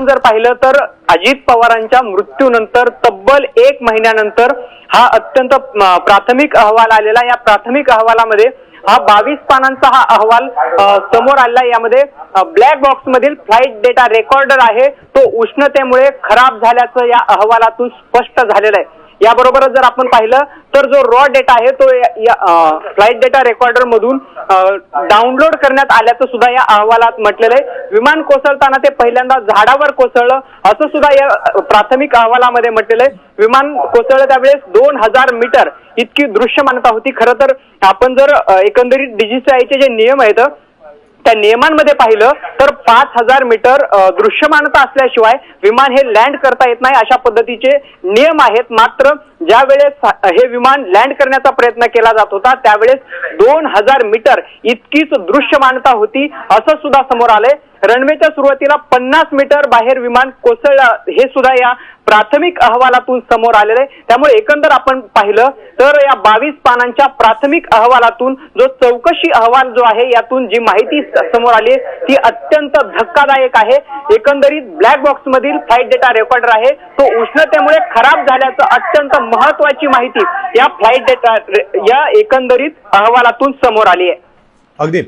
जर पाहिलं तर अजित पवारांच्या मृत्यूनंतर तब्बल 1 महिन्यानंतर हा अत्यंत प्राथमिक अहवाल आलेला। या प्राथमिक अहवालामध्ये हा 22 पानांचा हा अहवाल समोर आला। यामध्ये ब्लॅक बॉक्स मधील फ्लाइट डेटा रेकॉर्डर आहे तो उष्णतेमुळे खराब झाल्याचं या अहवालातून स्पष्ट झालेलं आहे। याबरोबरच जर आपण पाहिलं तर जो रॉ डेटा आहे तो फ्लाइट डेटा रेकॉर्डर मधून डाउनलोड करण्यात आल्याचं सुद्धा या अहवालात म्हटलेलं आहे। विमान कोसळताना ते पहिल्यांदा झाडावर कोसळलं असं सुद्धा या प्राथमिक अहवालामध्ये म्हटलेलं आहे। विमान कोसळलं त्यावेळेस 2000 मीटर इतकी दृश्यमानता होती। खरं तर आपण जर एकंदरीत DGCAचे जे नियम आहेत त्या नियमांमध्ये पाहिलं तर 5000 मीटर दृश्यमानता असल्याशिवाय विमान हे लँड करता येत नाही अशा पद्धतीचे नियम आहेत। मात्र ज्या वेळेस हे विमान लँड करण्याचा प्रयत्न केला जात होता त्यावेळेस 2000 मीटर इतकीच दृश्यमानता होती असं सुद्धा समोर आलंय। रनवेच्या सुरुवातीला 50 मीटर बाहेर विमान कोसळलं हे सुद्धा या प्राथमिक अहवालातून समोर आलेलं आहे। त्यामुळे एकंदर आपण पाहिलं तर या 22 पानांच्या प्राथमिक अहवालातून जो चौकशी अहवाल जो आहे यातून जी माहिती समोर आली ती अत्यंत धक्कादायक आहे। एकंदरीत ब्लॅक बॉक्स मधील फ्लाइट डेटा रेकॉर्डर आहे तो उष्णतेमुळे खराब झाल्याचं अत्यंत महत्त्वाची माहिती या फ्लाइट डेटा या एकंदरीत अहवालातून समोर आली आहे। अगदी